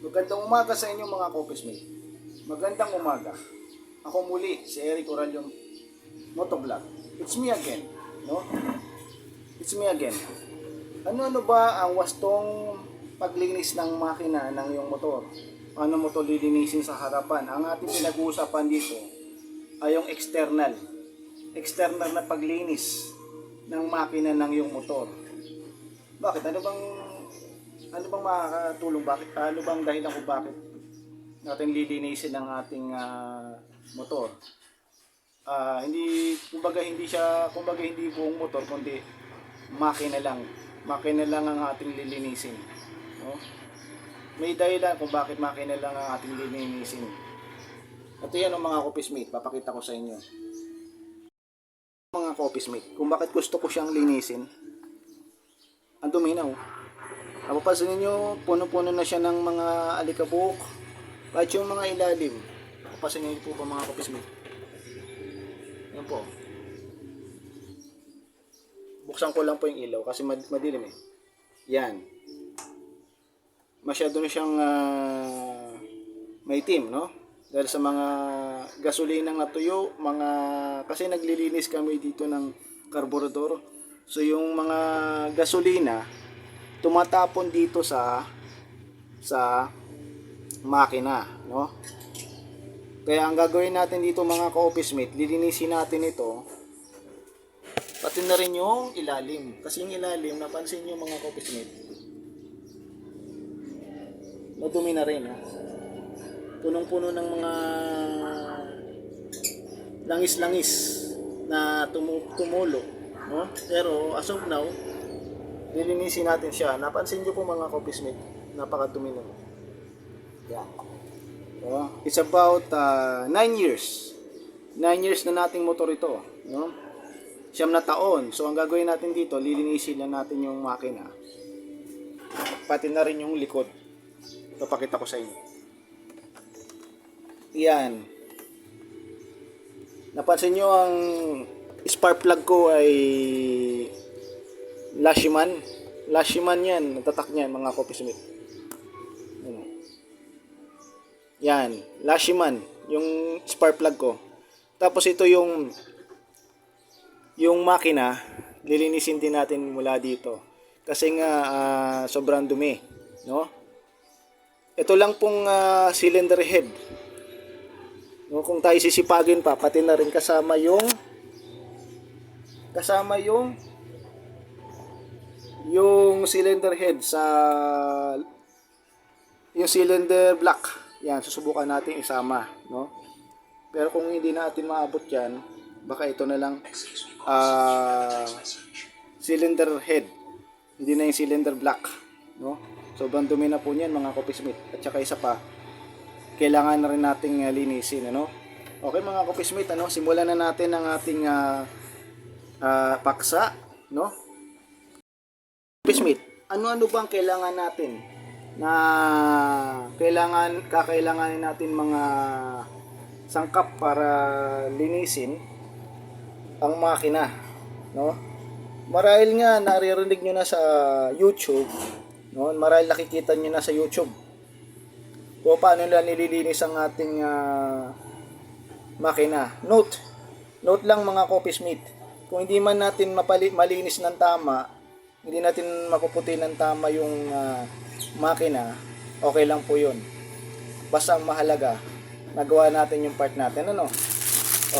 Magandang umaga sa inyo mga Coffeesmate. Magandang umaga. Ako muli, si Eric Oralion Motovlog. It's me again. No? It's me again. Ano-ano ba ang wastong paglinis ng makina ng iyong motor? Paano mo ito lilinisin sa harapan? Ang ating pinag-uusapan dito ay yung external. External na paglinis ng makina ng iyong motor. Bakit? Ano bang makakatulong? Ano bang dahilan kung bakit natin lilinisin ang ating motor? Hindi buong motor kundi makina lang. Makina lang ang ating lilinisin. No? May dahilan kung bakit makina lang ang ating lilinisin. Ito yan ang mga Coffeesmate, papakita ko sa inyo. Mga Coffeesmate, kung bakit gusto ko siyang linisin. Ang dumi na oh. Napapansin ninyo, puno-puno na siya ng mga alikabok. Kahit yung mga ilalim. Napapansin ninyo po pa mga Coffeesmate. Yan po. Buksan ko lang po yung ilaw kasi madilim eh. Yan. Masyado na siyang maitim, no? Dahil sa mga gasolinang natuyo, kasi naglilinis kami dito ng karburador. So yung mga gasolina tumatapon dito sa makina, no? Kaya ang gagawin natin dito mga ka-Coffeesmate, lilinisin natin ito pati na rin yung ilalim. Kasi yung ilalim, napansin nyo mga ka-Coffeesmate, madumi na rin, no? Punong-puno ng mga langis-langis na tumulo, no? Pero as of now, lilinisin natin siya. Napansin nyo po mga Coffeesmate, napakadumi nun. Yeah. So, it's about 9 years. 9 years na nating motor ito. No? 9 na taon. So, ang gagawin natin dito, lilinisin na natin yung makina. Pati na rin yung likod. Papakita ko sa inyo. Yan. Napansin nyo ang spark plug ko ay Lashiman yan. Natatak niyan mga Coffeesmate. Yan. Lashiman. Yung spark plug ko. Tapos ito yung makina. Lilinisin din natin mula dito. Kasi nga sobrang dumi. No? Ito lang pong cylinder head. No? Kung tayo sisipagin pa, pati na rin kasama yung cylinder head sa yung cylinder block. Yan, susubukan natin isama, no? Pero kung hindi natin maabot yan, baka ito na lang cylinder head. Hindi na yung cylinder block, no? Sobrang dumi na po niyan mga Coffeesmate. At saka isa pa, kailangan na rin nating linisin, ano? Okay mga Coffeesmate, ano? Simulan na natin ang ating paksa, no? Coffeesmate, ano-ano bang kailangan natin na kakailanganin natin mga sangkap para linisin ang makina, no? Marahil nga naririnig nyo na sa YouTube, no? Marahil nakikita nyo na sa YouTube kung paano nila nililinis ang ating makina. Note lang mga Coffeesmate, kung hindi man natin malinis ng tama, hindi natin mapuputi ng tama yung makina, okay lang po yun. Basta ang mahalaga, nagawa natin yung part natin, ano?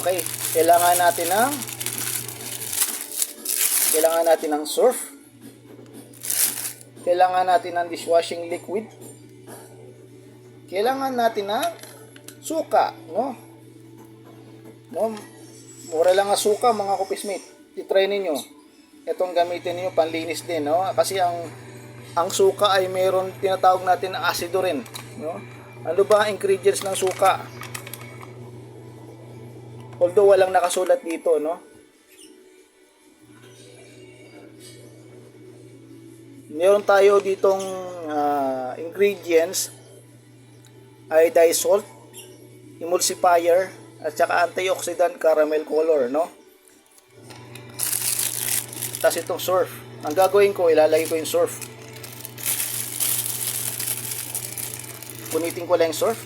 Okay, kailangan natin ng surf, kailangan natin ng dishwashing liquid, kailangan natin ng suka, no? Mura lang ang suka mga Coffeesmate. I-try ninyo. Itong gamitin niyo panlinis din, no? Kasi ang suka ay mayroon tinatawag natin na asido rin, no? Ano ba ang ingredients ng suka? Although walang nakasulat dito, no? Meron tayo ditong ingredients ay salt, emulsifier, at saka antioxidant caramel color, no? Tapos itong surf. Ang gagawin ko, ilalagay ko yung surf. Punitin ko lang yung surf.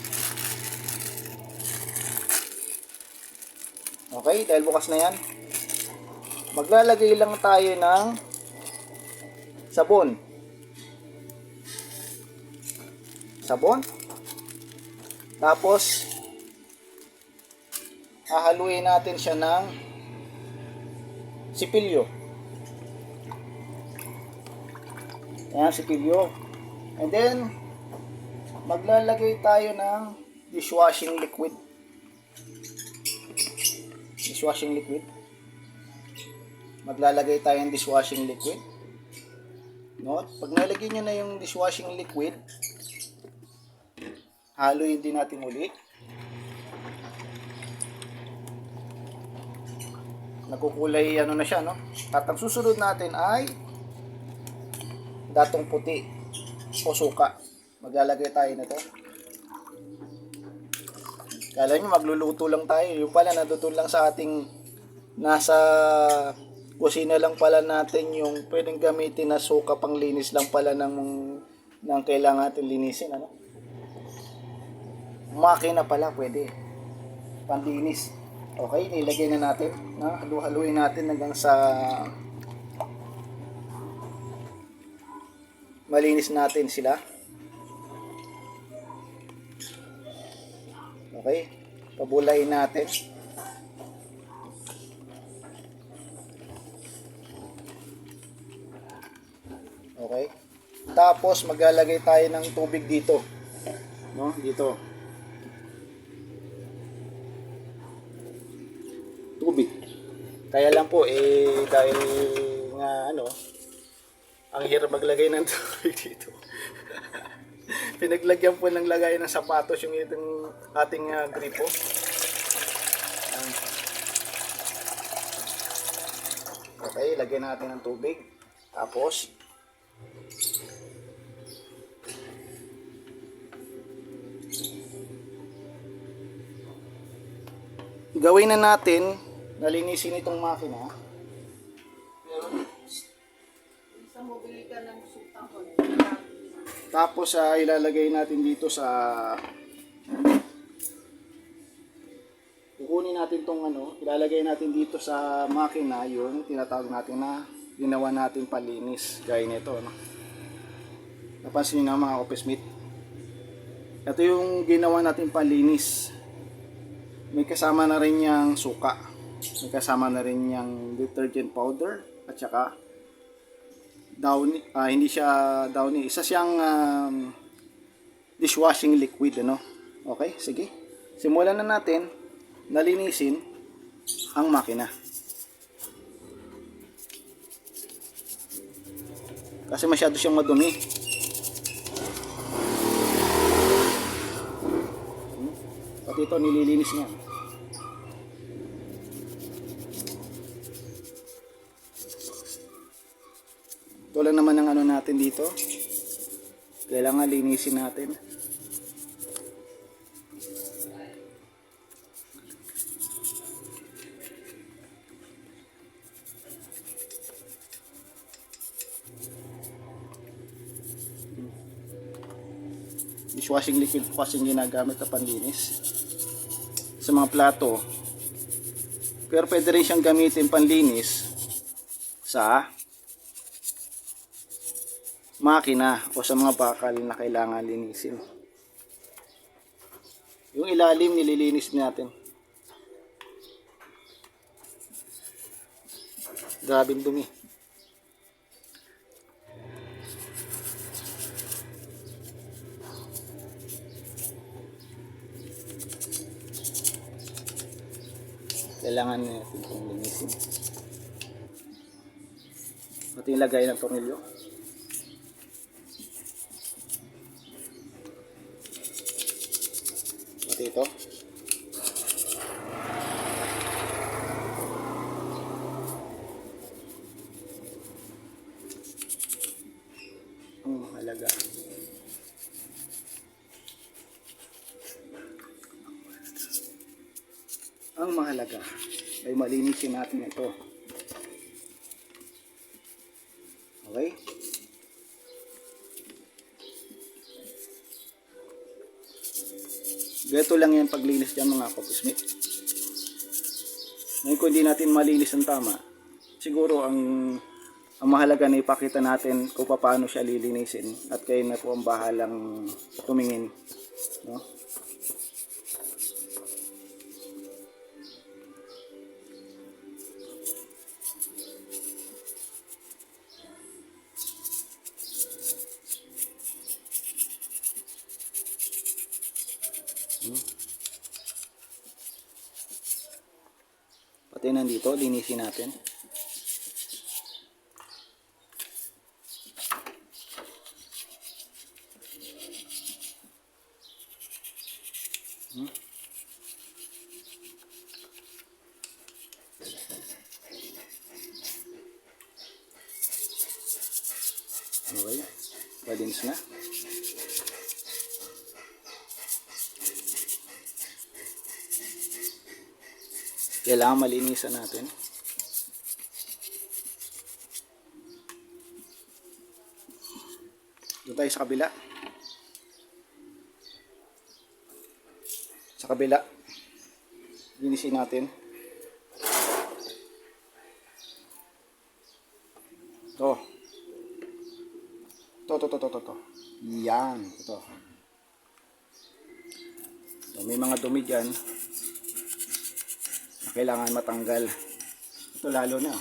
Okay, dahil bukas na yan, maglalagay lang tayo ng sabon. Tapos hahaluin natin siya ng sipilyo. Ayan, sipilyo. And then maglalagay tayo ng dishwashing liquid. Maglalagay tayo ng dishwashing liquid. No? Pag nalagay nyo na yung dishwashing liquid, haluin din natin uli. Nagkukulay ano na siya, no? At ang susunod natin ay datong puti o suka. Maglalagay tayo nito. Kala nyo magluluto lang tayo. Yung pala nadutol lang sa ating nasa kusina lang pala natin yung pwedeng gamitin na suka panglinis lang pala ng kailangan natin linisin, ano? Makina pala pwede panlinis. Okay, nilagay na natin, na halu-haluin natin hanggang sa malinis natin sila. Okay, pabulayin natin. Okay. Tapos maglalagay tayo ng tubig dito. No, dito. Tubig. Kaya lang po dahil nga ano, ang hirap maglagay ng tubig dito. Pinaglagyan po ng lagay ng sapatos yung itong ating gripo. Okay, lagyan natin ng tubig. Tapos gawin na natin, nalinisin itong makina. Tapos ilalagay natin dito sa kukunin natin tong ano, ilalagay natin dito sa makina yung tinatawag natin na ginawa natin palinis, gaya nito, no? Napansin niyo na mga office mate, ito yung ginawa natin palinis. May kasama na rin yung suka, may kasama na rin yung detergent powder, at saka downy, hindi siya downy, isa siyang dishwashing liquid, ano? Okay, sige, simulan na natin nalinisin ang makina kasi masyado siyang madumi. Pati ito nililinis niya. Ito lang naman ang ano natin dito, kailangan linisin natin. Dishwashing liquid po kasi ginagamit na panlinis sa mga plato, pero pwede rin siyang gamitin panlinis sa makina o sa mga bakal na kailangan linisin. Yung ilalim nililinis natin. Grabing dumi. Kailangan natin itong linisin. Pati yung lagay ng tornilyo. Pati ito. Ang mahalaga. Ang mahalaga ay malinisin natin ito. Okay? Ganito lang yan paglinis dyan mga coffee mate. Ngayon kung hindi natin malinis ng tama, siguro ang mahalaga na ipakita natin kung paano siya lilinisin at kayo na po ang bahalang tumingin, no? Pati nandito, linisin natin. Okay, malinis na. Kailangan malinisan natin. Doon tayo sa kabila. Sa kabila, linisin natin. To. To. Yan. Ito. So, may mga dumi dyan na kailangan matanggal. Ito lalo na.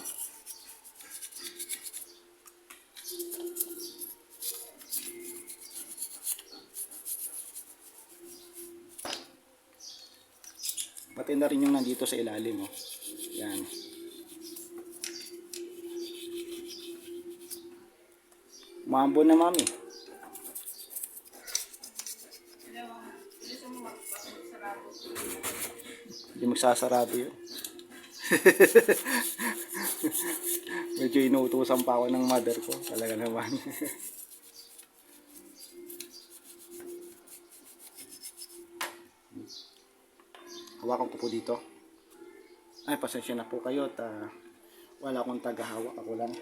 Pati na rin yung nandito sa ilalim. Oh. Yan. Mambo na mami. Hindi magsasarado yun. Medyo inuutusan pa ako ng mother ko. Talaga naman. Hawakan ko po dito. Ay, pasensya na po kayo. Wala akong tagahawak. Ako lang.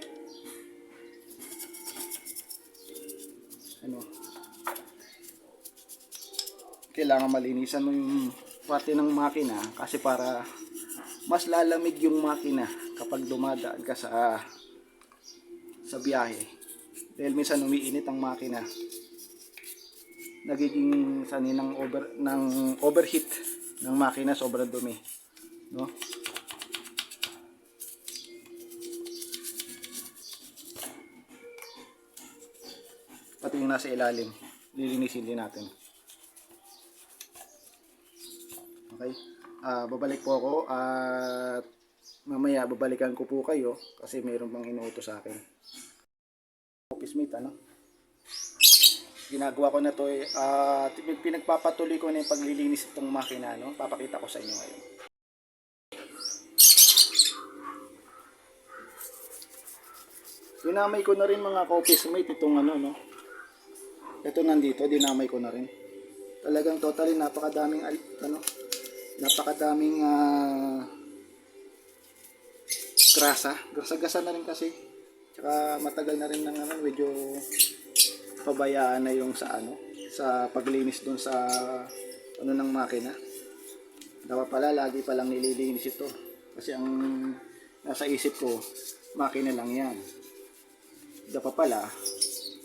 Kailangan malinisan mo yung parte ng makina kasi para mas lalamig yung makina kapag dumadaan ka sa biyahe. Dahil minsan umiinit ang makina. Nagiging sanay ng overheat ng makina, sobrang dumi, no? Pati yung nasa ilalim, lilinisin din natin. Okay? Babalik po ako at mamaya babalikan ko po kayo kasi mayroon pang inuutos sa akin. Office mate, ano? Ginagawa ko na to pinagpapatuloy ko na yung paglilinis itong makina, no? Papakita ko sa inyo ngayon. Dinamay ko na rin mga office mate itong ano, no? Ito nandito, dinamay ko na rin. Talagang totally napakadaming grasa-gasa na rin kasi. Tsaka matagal na rin medyo pabayaan na yung sa paglinis doon sa ng makina. Dapat pala lagi pa lang nililinis ito. Kasi ang nasa isip ko, makina lang yan. Dapat pala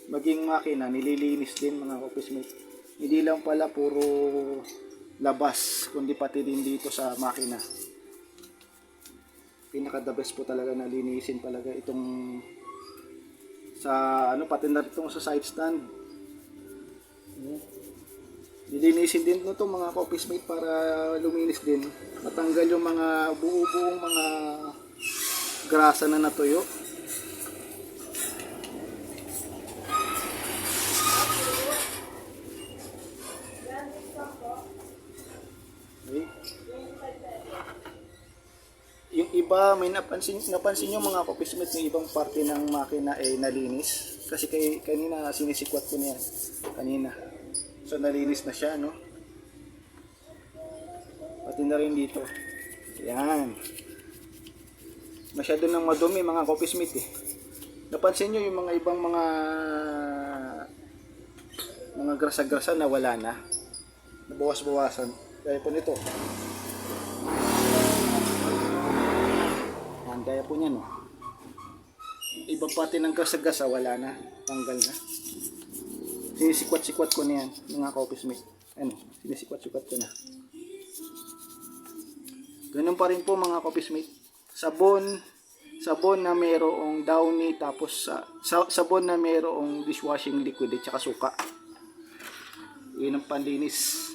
maging makina nililinis din mga office mate. Hindi lang pala puro labas, kundi pati din dito sa makina. Pinaka the best po talaga na linisin talaga itong sa pati na itong sa side stand. Lilinisin din ito mga office mate para luminis din. Matanggal yung mga buo-buong mga grasa na natuyo. Yung iba, may napansin nyo mga office mate, yung ibang parte ng makina ay nalinis. Kasi kanina sinisikwat ko niyan. Kanina. So nalinis na siya, no? Pati na rin dito. Yan. Masyado nang madumi mga office mate eh. Napansin nyo yung mga ibang mga grasa-grasa na wala na. nabawas-bawasan. Gaya po nito. Yan, gaya po niyan, no? Iba pati ng gasa-gasa, wala na. Tanggal na. Sinisikwat-sikwat ko na yan, mga ka-office mate. Ano, sinisikwat-sikwat ko na. Ganun pa rin po mga ka-office mate. Sabon na mayroong downy, tapos sabon na mayroong dishwashing liquid at saka suka. Yun ang panlinis.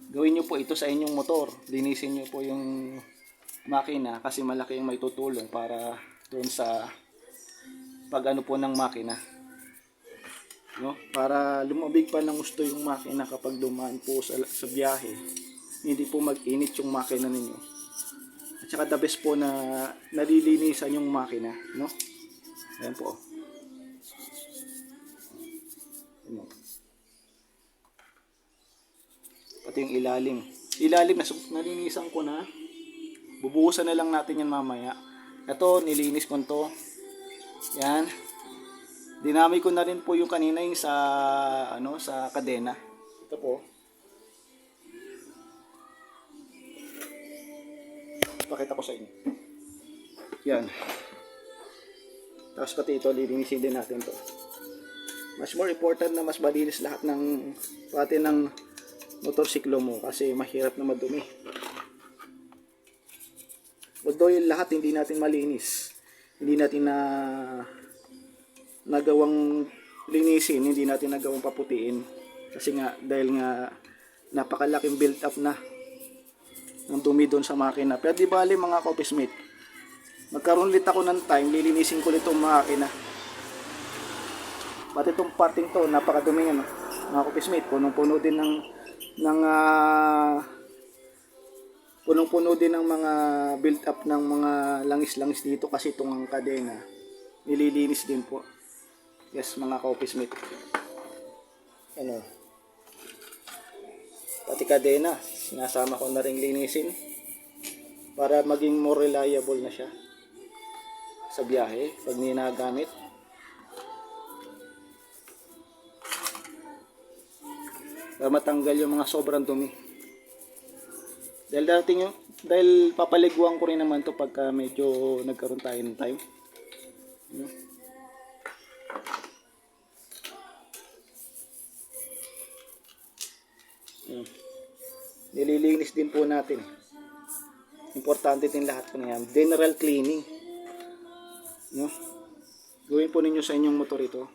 Gawin nyo po ito sa inyong motor. Linisin nyo po yung makina kasi malaki yung may tutulong para doon sa pag-ano po ng makina. No? Para lumabig pa ng gusto yung makina kapag dumaan po sa biyahe. Hindi po mag-init yung makina ninyo. At saka the best po na nalilinisan yung makina, no? Ayan po. Ayan. Pati yung ilalim. Ilalim na nalinisan ko na. Bubuhusan na lang natin yan mamaya. Ito, nilinis ko to. Yan. Dinami ko na rin po yung kanina yung sa kadena. Ito po. Pakita ko sa inyo. Yan. Tapos pati ito, lilinisin din natin to. Mas more important na mas malinis lahat ng pati ng motorsiklo mo kasi mahirap na madumi. Although yung lahat hindi natin malinis. Hindi natin nagawang linisin, hindi natin nagawang paputiin. Kasi nga, dahil nga napakalaking build up na ng dumi doon sa makina. Pero di bali mga ka-office mate, magkaroon ulit ako ng time, lilinisin ko ulit itong makina. Pati itong parting to, napakadumi yan, mga ka-office mate. Punong-puno din punong-puno din ng mga build up ng mga langis-langis dito kasi itong kadena nililinis din po. Yes, mga ka-office mate. Ano? Pati kadena, sinasama ko na rin linisin para maging more reliable na siya sa biyahe pag ninagamit. Para matanggal yung mga sobrang dumi. Dahil papaliguan ko rin naman to pagka medyo nagkaroon tayo ng time. Nililinis din po natin. Importante din lahat po niyan. General cleaning. No? Gawin po ninyo sa inyong motor ito.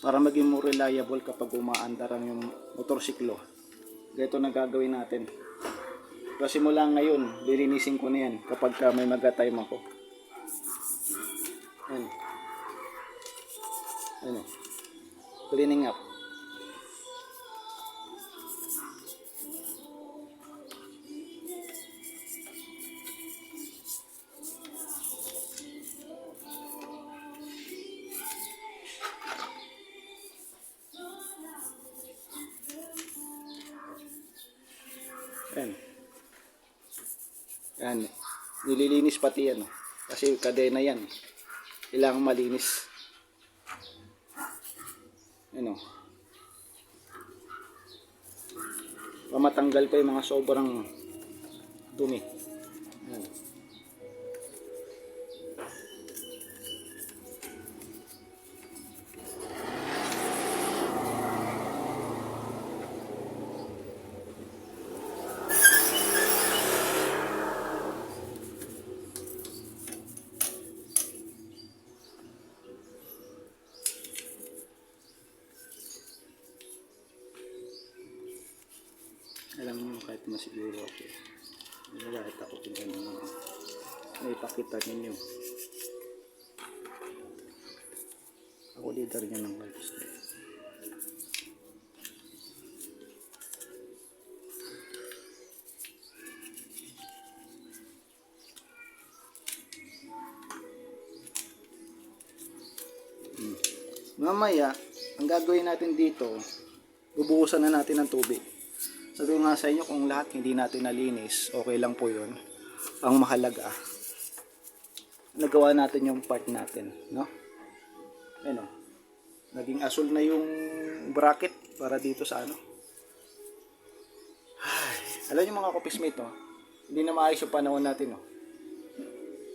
Para maging more reliable kapag umaandaran yung motorsiklo. Ganito na gagawin natin. Kasi mula ngayon, lilinisin ko na yan kapag may mag-time ako. Ano? Ano? Cleaning up. Yan. Yan. Nililinis pati yan. Kasi kadena yan. Kailangan malinis. Ano? Pamatanggal pa yung mga sobrang dumi. Yan. Alam niyo kahit masiguro ako, kahit ako tingnan may ipakita ninyo. Ako leader niya ng lifestyle. Mamaya, ang gagawin natin dito, bubuhusan na natin ng tubig. Sabi ko nga sa inyo, kung lahat hindi natin nalinis, okay lang po yun. Ang mahalaga, nagawa natin yung part natin, no? Ano, naging asul na yung bracket para dito sa ano. Ay, alam niyo mga kopismate, no? Hindi na maayos yung panahon natin, no?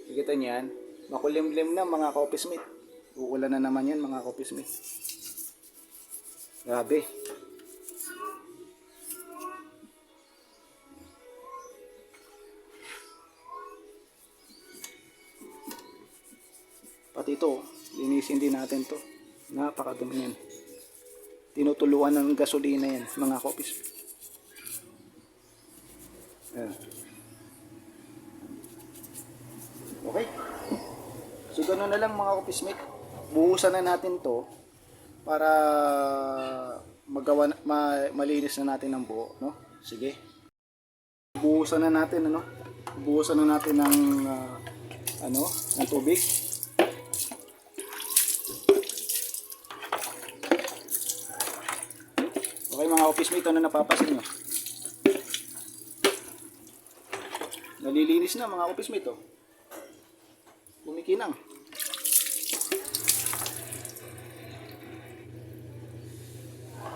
Nakikita niyo yan? Makulimlim na mga kopismate. Uulan na naman yan mga kopismate. Grabe. Pati ito, linisin din natin to. Napakadumi yan. Tinutuluan ng gasolina yan, mga kopis. Ayan. Okay. So, gano'n na lang mga kopismate. Buhusan na natin to para malinis na natin ang buo, no? Sige. Buhusan na natin, ano? Buhusan na natin ng ng tubig. Okay mga office-mate, ano napapasin nyo? Nalilinis na mga office-mate, oh. Kumikinang.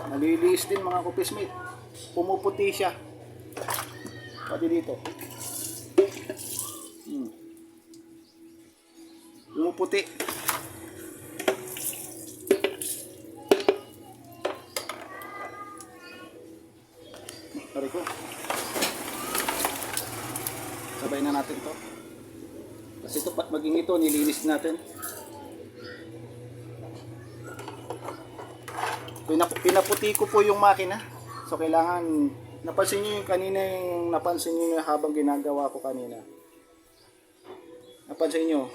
Nalilinis din mga office-mate. Pumuputi siya. Pati dito. Pumuputi. Pari ko. Sabay na natin to. Kasi ito, maging ito, nilinis natin. Pinaputi ko po yung makina. So, kailangan, napansin nyo yung kanina, napansin nyo habang ginagawa ko kanina. Napansin nyo,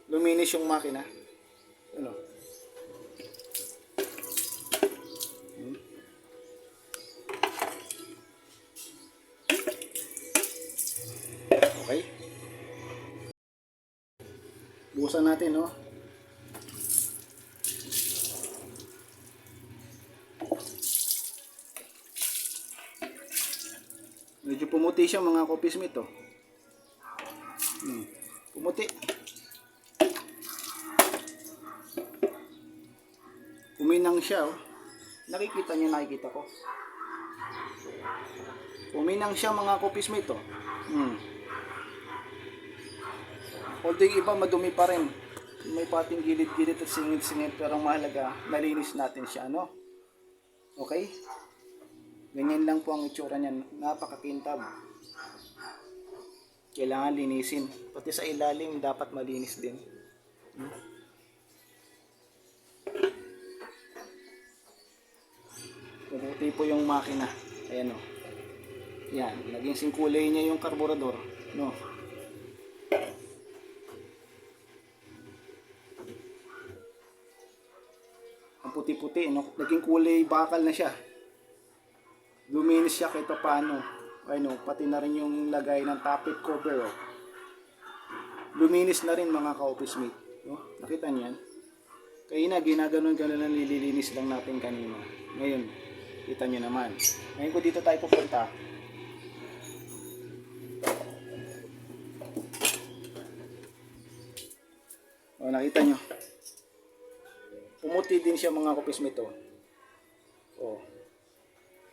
luminis yung makina. Ano? Okay. Bukasan natin, no? Medyo pumuti siya mga kopismate, oh. Pumuti. Kuminang siya, oh. Nakikita niyo, nakikita ko. Kuminang siya mga kopismate, oh. Although yung iba madumi pa rin. May pating gilid-gilid at singit-singit, pero ang mahalaga, nalinis natin siya, no? Okay? Ganyan lang po ang itsura niyan. Napakakintab. Kailangan linisin. Pati sa ilalim, dapat malinis din. Pumuti po yung makina. Ayan, o. Yan. Naging singkulay niya yung karburador. No? Ang puti-puti, no? Naging kulay bakal na siya. Luminis siya kahit paano. Ano, pati na rin yung lagay ng tappet cover, oh. Luminis na rin mga ka-office mate, no? Nakita niyo yan? Kaya ginaganon-ganon ang nililinis lang natin kanina. Ngayon, kita niyo naman. Ngayon ko dito tayo pupunta. O, nakita niyo. Pumuti din siya mga ka-office mate, oh. Oh.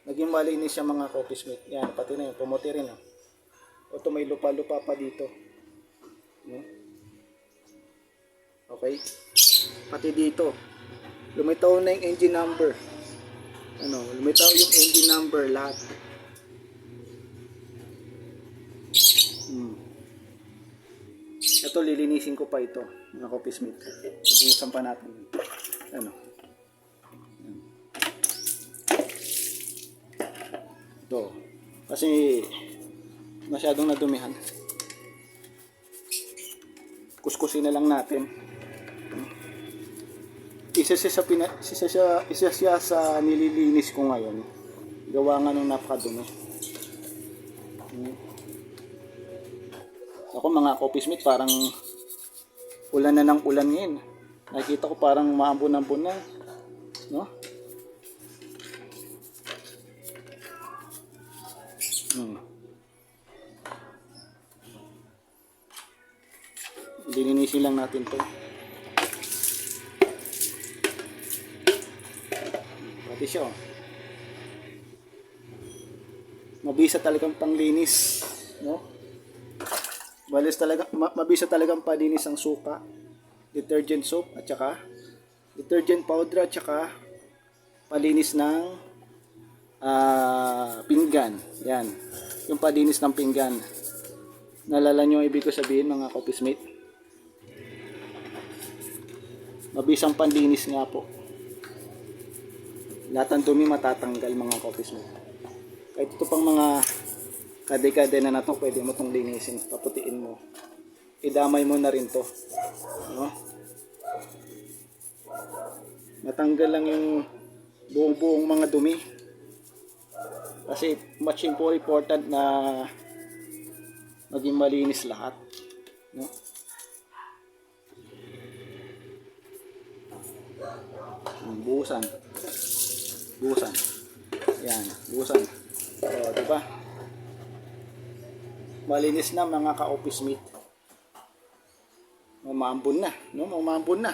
Naging malinis siya mga kopismate. Yan, pati na yun. Pumuti rin. O ito may lupa-lupa pa dito. Okay. Pati dito. Lumitaw na yung engine number. Ano, lumitaw yung engine number lahat. Ito lilinisin ko pa ito mga kopismate. Ibusan pa natin. Ano. Ito. Kasi masyadong nadumihan. Kuskusin na lang natin. Isa siya sa nililinis ko ngayon. Gawa nga nung napakadumi. Ako mga kopismate, parang ulan na ng ulan ngayon. Nakikita ko parang maambon-ambon na. No? Hmm. Linisin lang natin to. Pati siya, oh. Mabisa talagang panglinis, no? Mabisa talagang palinis ang suka, detergent soap at saka detergent powder at saka palinis ng pinggan. Yan. Yung palinis ng pinggan. Nalala nyo ibig ko sabihin, mga ka-office-mate? Mabisang panlinis nga po. Lahat ng dumi matatanggal, mga ka-office-mate. Kahit ito pang mga kade-kade na nato, pwede mo itong linisin, paputiin mo. Idamay mo na rin to, no? Matanggal lang yung buong mga dumi. Kasi much important na maging malinis lahat, no? Buhusan. Yan, buhusan. O, diba? Malinis na, mga ka-office mate. Mamambon na, no? Mamambon na.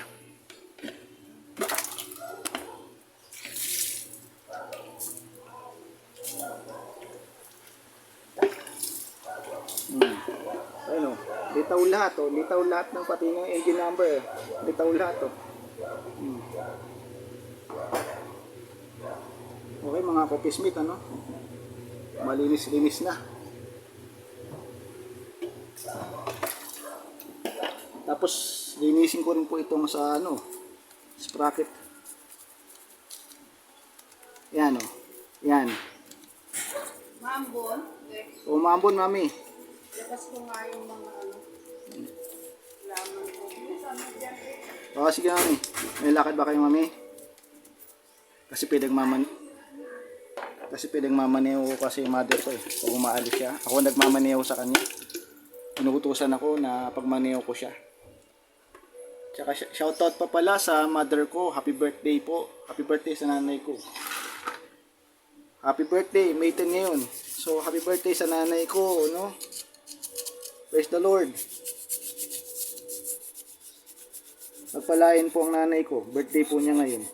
Ayun, oh. Litaw lahat, oh. Litaw lahat ng pati ng engine number. Litaw lahat, oh. Okay, mga ka-office mate, ano? Malinis-linis na. Tapos linisin ko rin po itong sa sprocket. Yan, oh. Yan. Mambon? O, mambon, mami. Labas ko nga yung mga laman ko. O, sige, mami. May lakad ba kayo, mami? Kasi pinagmamaneho ko kasi yung mother ko, eh. Pag umaalis siya, ako nagmamaneho sa kanya. Inuutusan ako na pagmaneho ko siya. Tsaka shoutout pa pala sa mother ko. Happy birthday po. Happy birthday sa nanay ko. Happy birthday, May 10 ngayon. So, happy birthday sa nanay ko, no? Praise the Lord. Nagpalain po ang nanay ko. Birthday po niya ngayon.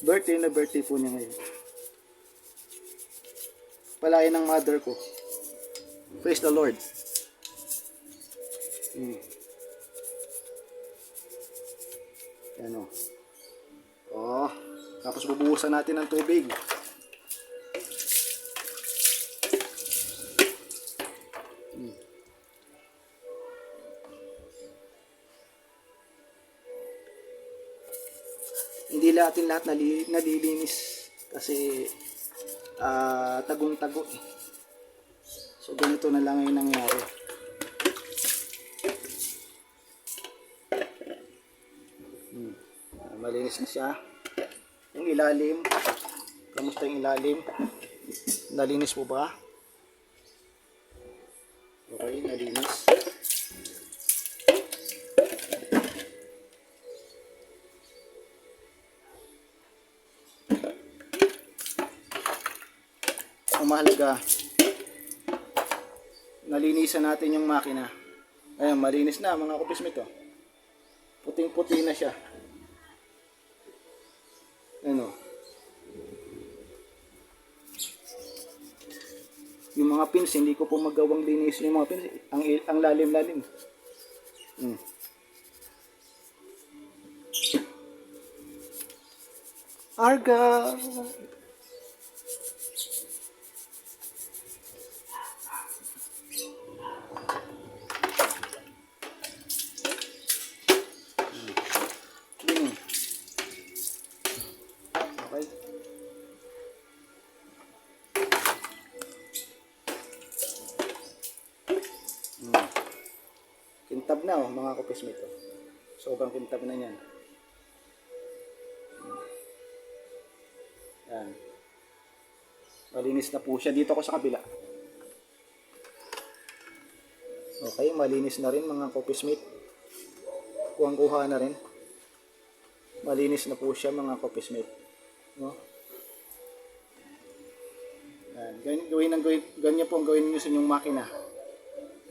Birthday po niya ngayon. Palain ng mother ko. Praise the Lord. Yan, o. Oh, tapos bubuhusan natin ng tubig. Hindi lahat nalilinis kasi tagong-tago, eh. So ganito na lang yung nangyari. Malinis na siya. Yung ilalim, kamusta yung ilalim? Nalinis po ba? Okay, nalinis. Ang mahalaga, nalinisan natin yung makina. Ayan, malinis na, mga ka-office mate, oh. Puting-puti na siya. Ano? Yung mga pins, hindi ko po magawang linis yung mga pins. Ang lalim-lalim. Arga! Okay. Kintab na, oh, mga ka-office mate, oh. Sobrang kintab na niyan. Yan. Malinis na po siya. Dito ako sa kabila. Okay, malinis na rin, mga ka-office mate. Kuhang-kuha na rin. Malinis na po siya, mga ka-office mate. No? Yan. Ganyan po ang gawin niyo sa inyong makina.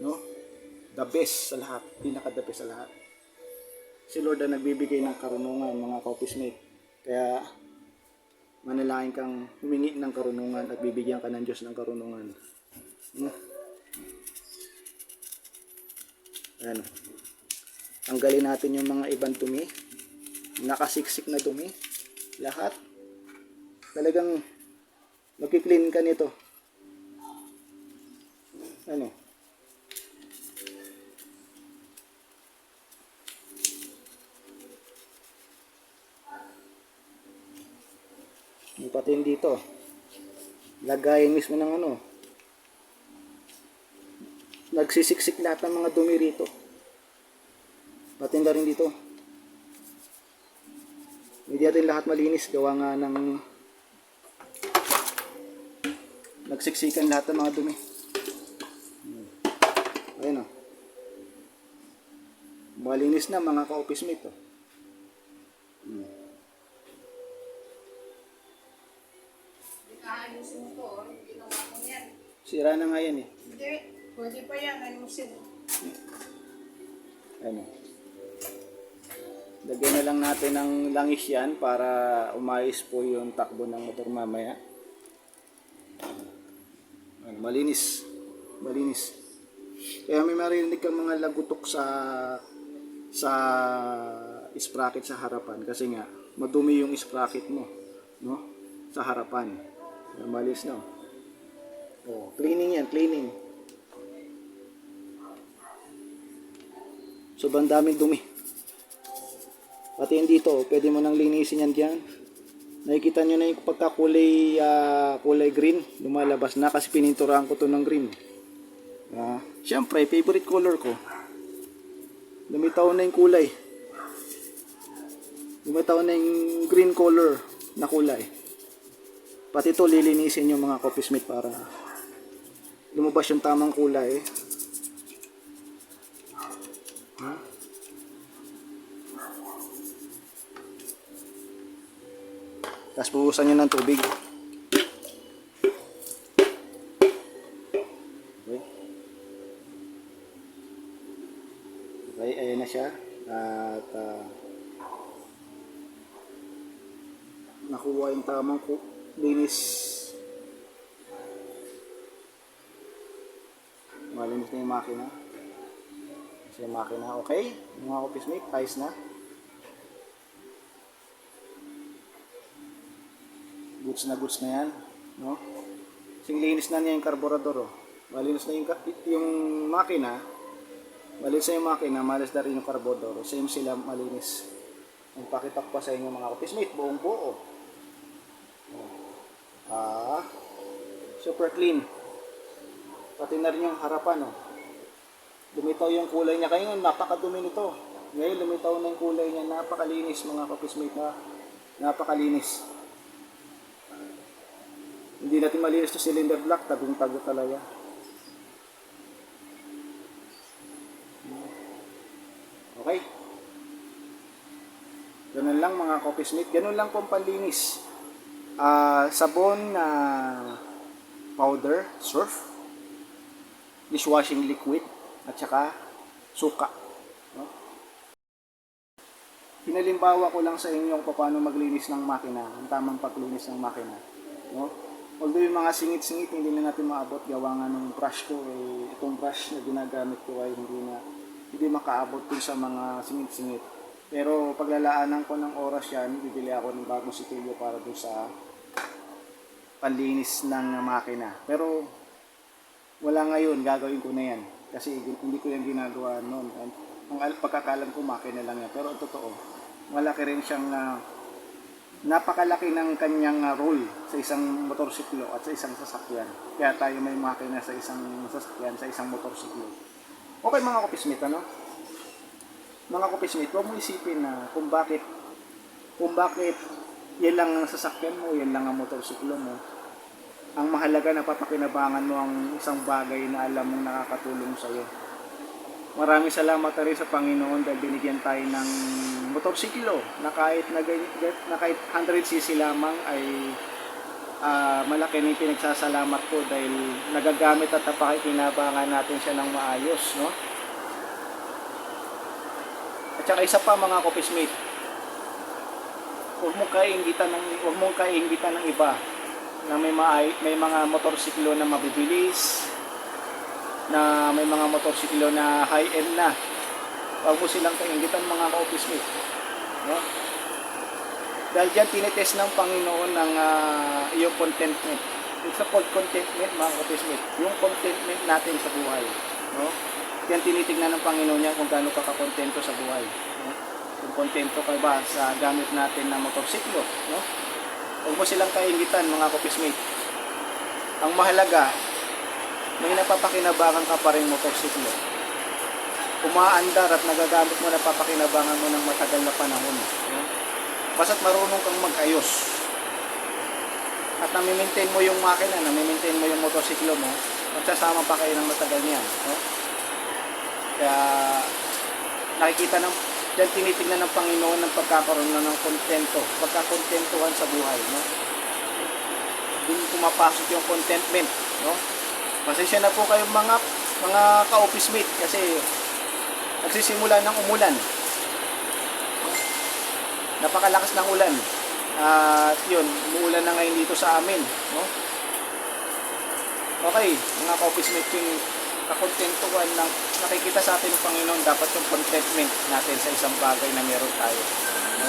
No? The best sa lahat. Pinaka-the best sa lahat. Si Lord ang nagbibigay ng karunungan, mga ka-office mate. Kaya, manalangin kang humingi ng karunungan at bibigyan ka ng Diyos ng karunungan. No? Ayan. Tanggalin natin yung mga ibang dumi. Nakasiksik na dumi. Lahat. Talagang magki-clean ka nito. Ano? Yung pati dito. Lagayin mismo ng ano. Nagsisiksik lahat ng mga dumi rito. Pati na rin dito. Hindi natin lahat malinis. Gawa nga ng nagsiksikan lahat ng mga dumi. Ayun o. Malinis na mga ka-office mate o. Ayusin mo to, ginawa ko yan. Sira na nga yan eh. Hindi, pwede pa yan, ayusin. Ano. Lagyan na lang natin ng langis yan para umayos po yung takbo ng motor mamaya. Ano, malinis. Malinis. Kaya may marinig kang mga lagutok sa sprocket sa harapan kasi nga madumi yung sprocket mo, no? Sa harapan. Malis na. Oh, cleaning yan, cleaning. Sobrang daming dumi. Pati yan dito, pwede mo nang linisin yan dyan. Nakikita nyo na yung pagkakulay kulay green, lumalabas na kasi pininturahan ko to ng green. Siyempre, favorite color ko. Lumitaw na yung kulay. Lumitaw na yung green color na kulay. Pati ito lilinisin yung mga coffee mate para lumabas yung tamang kulay. Tapos buhusan nyo ng tubig. Okay. Okay, ayan na siya. At nakuha yung tamang linis. Malinis na yung makina. Kasi yung makina, okay. Mga office mate, ayos na. Goods na yan. No? Kasi linis na niya yung carburetor. Oh. Malinis na yung makina. Malinis na yung makina, malinis na rin yung carburetor. Same sila malinis. Magpakitak pa sa inyo mga office mate, buong buo. Super clean. Pati na rin yung harapan, oh. Lumitaw yung kulay niya. Kaya napakadumi nito. Ngayon lumitaw na yung kulay niya. Napakalinis mga office mate na. Napakalinis. Hindi natin malinis to cylinder block. Tagong-tago talaga. Okay. Ganun lang mga office mate. Ganun lang pong panlinis. Sabon na powder, surf, dishwashing liquid, at saka suka. No? Pinalimbawa ko lang sa inyo kung paano maglinis ng makina, ang tamang paglinis ng makina. No? Although yung mga singit-singit hindi na natin maabot, gawa nga ng brush ko, itong brush na ginagamit ko ay hindi makaabot dun sa mga singit-singit. Pero paglalaanan ko ng oras yan, bibili ako ng bagong sitilyo para dun sa panlinis ng makina. Pero wala ngayon, gagawin ko na yan. Kasi hindi ko yan ginagawa noon. Ang pagkakalam ko, makina lang yan. Pero totoo, malaki rin siyang napakalaki ng kanyang role sa isang motorsiklo at sa isang sasakyan. Kaya tayo may makina sa isang sasakyan, sa isang motorsiklo. Okay mga kapismate, ano? Mga kapismate, huwag mo isipin na kung bakit yan lang ang sasakyan mo, yan lang ang motorsiklo mo. Ang mahalaga na papakinabangan mo ang isang bagay na alam mong nakakatulong sa iyo. Maraming salamat rin sa Panginoon dahil binigyan tayo ng motorsiklo na kahit 100cc lamang ay malaki na yung pinagsasalamat ko dahil nagagamit at napakikinabangan natin siya ng maayos, no? At saka isa pa mga kopismate, huwag mong kainggitan ng iba na may mga motorsiklo na mabibilis, na may mga motorsiklo na high-end na. Huwag mo silang kainggitan mga ka-office-mate, no? Dahil dyan tinitest ng Panginoon ng iyong contentment. It's a called contentment mga ka-office-mate, yung contentment natin sa buhay, no? Yan tinitignan ng Panginoon niya kung gaano ka kakontento sa buhay, no? Kung kontento ka ba sa gamit natin ng motorsiklo, no? Huwag mo silang kainggitan mga ka-office-mate. Ang mahalaga, may napapakinabangan ka pa rin motorsiklo. Umaandar at nagagamit mo, napapakinabangan mo ng matagal na panahon. Basta't marunong kang mag-ayos. At nami-maintain mo yung makina, nami-maintain mo yung motorsiklo mo, magsasama pa kayo ng matagal niyan. No? Kaya nakikita diyan tinitingnan ng Panginoon ng pagkakaroon na ng kontento, pagkakontentuhan sa buhay. No? Doon pumapasok yung contentment. No? Pasensya na po kayong mga ka-office mate kasi nagsisimula ng umulan. Napakalakas ng ulan. At yun, umuulan na ngayon dito sa amin. No? Okay, mga ka-office mate, yung kakontentuhan ng nakikita sa atin ng Panginoon, dapat yung contentment natin sa isang bagay na meron tayo. No?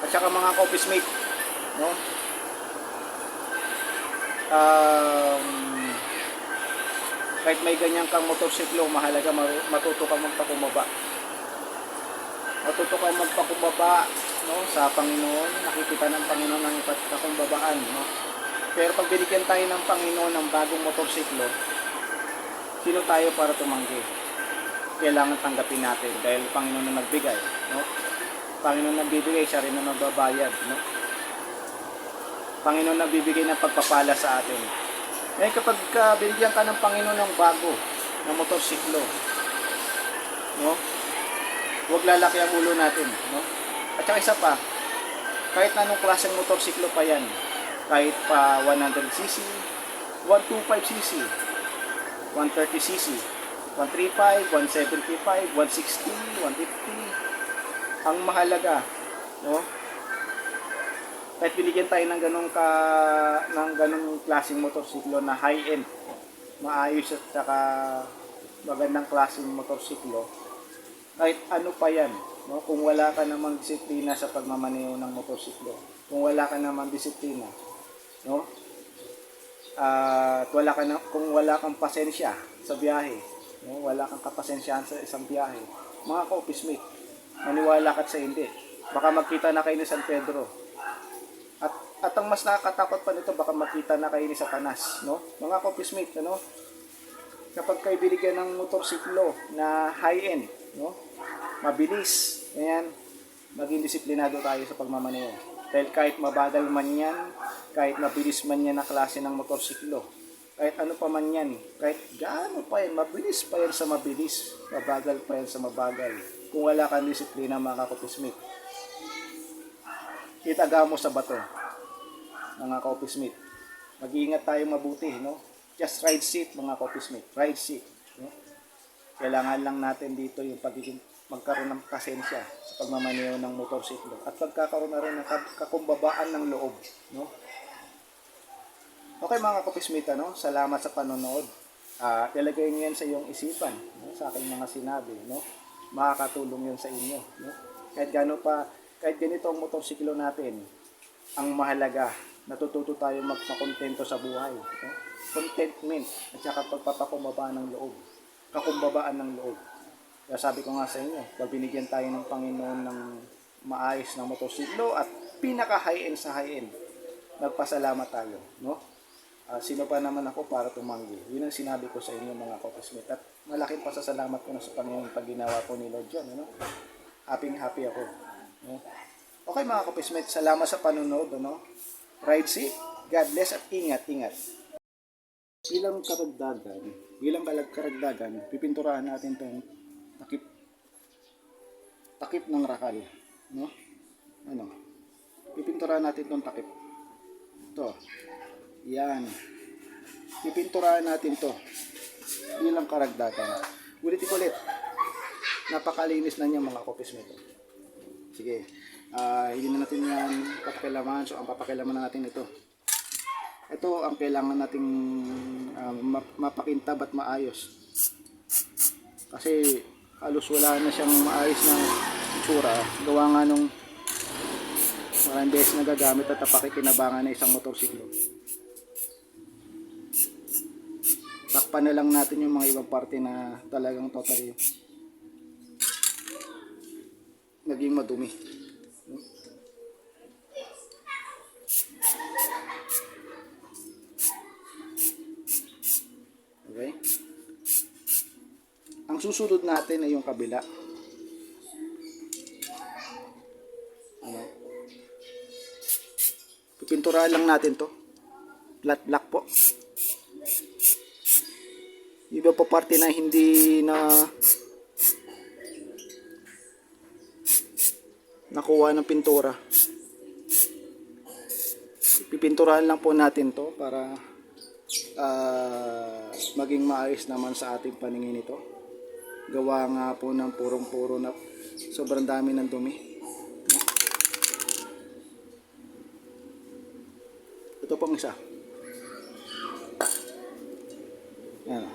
At saka mga ka-office mate, no? Kahit may ganyan kang motorsiklo, mahalaga matuto kang magpakumbaba. Matuto kang magpakumbaba, no, sa Panginoon. Nakikita ng Panginoon ang ipagpakumbabaan, no. Pero pag binigyan tayo ng Panginoon ng bagong motorsiklo, sino tayo para tumanggi? Kailangan tanggapin natin dahil Panginoon na nagbigay, no. Panginoon nagbibigay, siya rin na magbabayad, no. Panginoon nagbibigay ng pagpapala sa atin. Ngayon kapag binigyan ka ng Panginoon ng bago na motorsiklo, no? Huwag lalaki ang ulo natin, no? At saka isa pa, kahit na anong klaseng motorsiklo pa yan, kahit pa 100cc, 125cc, 130cc, 135, 175, 160, 150, ang mahalaga, no? Kahit binigyan tayo ng ganong klaseng motorsiklo na high-end, maayos at saka magandang klaseng motorsiklo, kahit ano pa yan, no? Kung wala ka namang disiplina sa pagmamaneho ng motorsiklo, kung wala ka namang disiplina, no? At kung wala kang pasensya sa biyahe, no? Wala kang kapasensyahan sa isang biyahe, mga ka-office mate, maniwala ka sa hindi, baka magkita na kayo ni San Pedro. At ang mas nakakatakot pa nito, baka makita na kayo ni Satanas, no? Mga ka-office mate, ano? Kapag kayo binigyan ng motorsiklo na high-end, no? Mabilis, ayan, maging disiplinado tayo sa pagmamaneho. Dahil kahit mabagal man yan, kahit mabilis man yan na klase ng motorsiklo, kahit ano pa man yan, kahit gaano pa yan, mabilis pa yan sa mabilis, mabagal pa yan sa mabagal. Kung wala kang disiplina, mga ka-office mate, itaga mo sa bato, mga ka-office mate. Mag-iingat tayo mabuti, no? Just ride safe, mga ka-office mate. Ride safe, no? Kailangan lang natin dito yung magkaroon ng pasensya sa pagmamaneho ng motorsiklo at pagkakaroon na rin ng kakumbabaan ng loob, no? Okay mga ka-office mate, no? Salamat sa panonood. Ilagay niyo yan sa iyong isipan, no? Sa aking mga sinabi, no? Makakatulong yun sa inyo, no? Kahit ganito ang motorsiklo natin, ang mahalaga, natututo tayo magpakontento sa buhay. No? Contentment at saka pagpapakumbaba ng loob. Kakumbabaan ng loob. Kaya sabi ko nga sa inyo, pag binigyan tayo ng Panginoon ng maayos na motorsiklo at pinaka high-end sa high-end, nagpasalamat tayo. No? Sino pa naman ako para tumanggi? Yun ang sinabi ko sa inyo mga ka-office-mate. At malaking pasasalamat ko na sa Panginoon pag ginawa ko ni Lord John. Ano? Happy ako. No? Okay mga ka-office-mate, salamat sa panonood. Ano? Ride safe, God bless at ingat. Bilang karagdagan, pipinturahan natin itong takip ng rakal. No? ano, pipinturahan natin itong takip. Ito. Yan. Pipinturahan natin to. Yun lang karagdagan. Ulit. Napakalinis na niya mga copiesmate. Sige. Hindi na natin yan papakilaman. So, ang papakilaman na natin ito. Ito ang kailangan nating mapakintab at maayos. Kasi halos wala na siyang maayos na itsura. Gawa nga nung maraming beses nagagamit at napakikinabangan na isang motorsiklo. Takpan na lang natin yung mga ibang parte na talagang totally naging madumi. Okay? Ang susunod natin ay yung kabila. Ano? Pipinturahan lang natin to. Flat black po. Iba pa parte na hindi na nakuha ng pintura. Pipinturahan lang po natin to para maging maayos naman sa ating paningin ito. Gawa nga po ng purong-puro na sobrang dami ng dumi. Ito pong isa. Yan.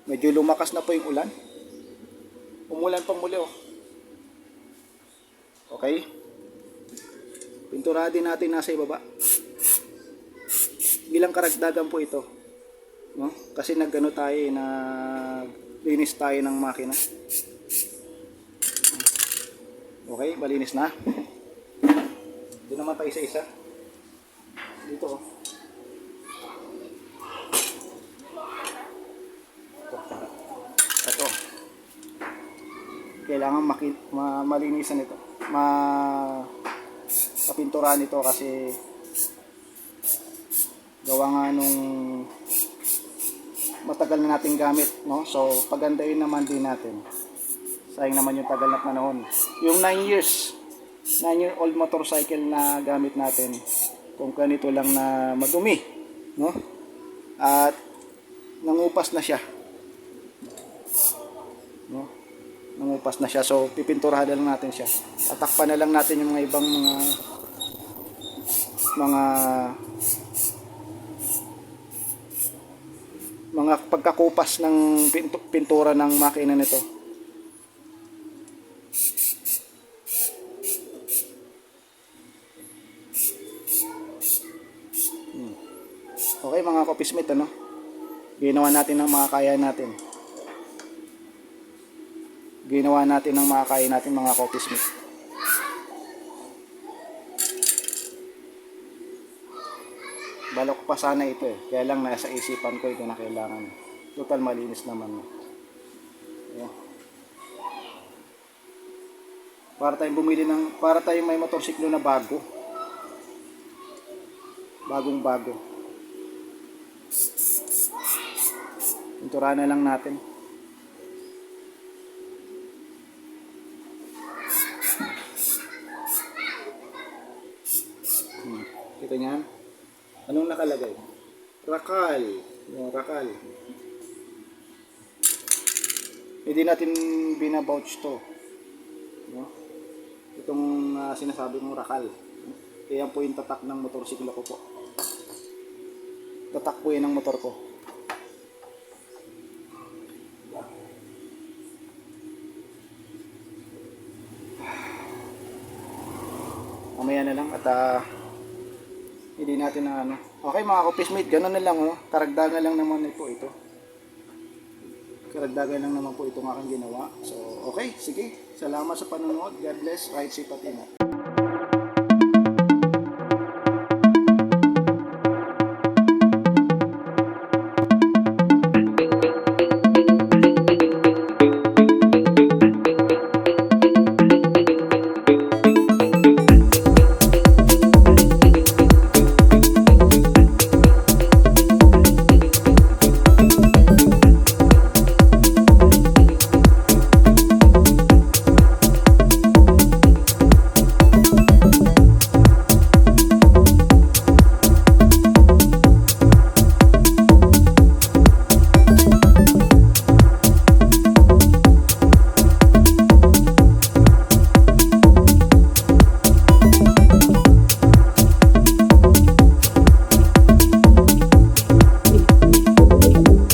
Medyo lumakas na po yung ulan. Umulan pang muli oh. Okay? Pinturahan din natin nasa ibaba. Bilang karagdagan po ito. No? Kasi nagano tayo linis tayo ng makina. Okay, malinis na. Doon naman pa isa-isa. Dito oh. Ito. Kailangan malinisan ito. Mapinturahan ito kasi gawa nga nung matagal na nating gamit, no? So, pagandahin naman din natin. Sayang naman yung tagal na panahon. Yung 9-year-old motorcycle na gamit natin, kung ganito lang na madumi, no? At nangupas na siya. No? Nangupas na siya. So, pipinturahan lang natin siya. Tatakpan na lang natin yung mga ibang mga pagkakupas ng pintura ng makina nito. Okay mga copiesmate, ano? Ginawa natin ng mga kaya natin. Mga copiesmate. Balok pa sana ito eh. Kaya lang nasa isipan ko ito na kailangan. Total malinis naman. Ayan. Para tayong may motorsiklo na bago. Bagong-bago. Pinturahan na lang natin. Kita niyan? Anong nakalagay? Rakal. Yung rakal. Hindi natin binabouch to. No? Itong sinasabi mong rakal. Kaya po yung tatak ng motorsiklo ko po. Tatak po yan ng motor ko. Mamaya na lang at hindi natin na ano. Okay mga copiesmate, gano'n na lang oh. Karagdagan lang naman ito. Karagdagan lang naman po itong aking ginawa. So, okay, sige. Salamat sa panonood. God bless. Ride safe at ingat.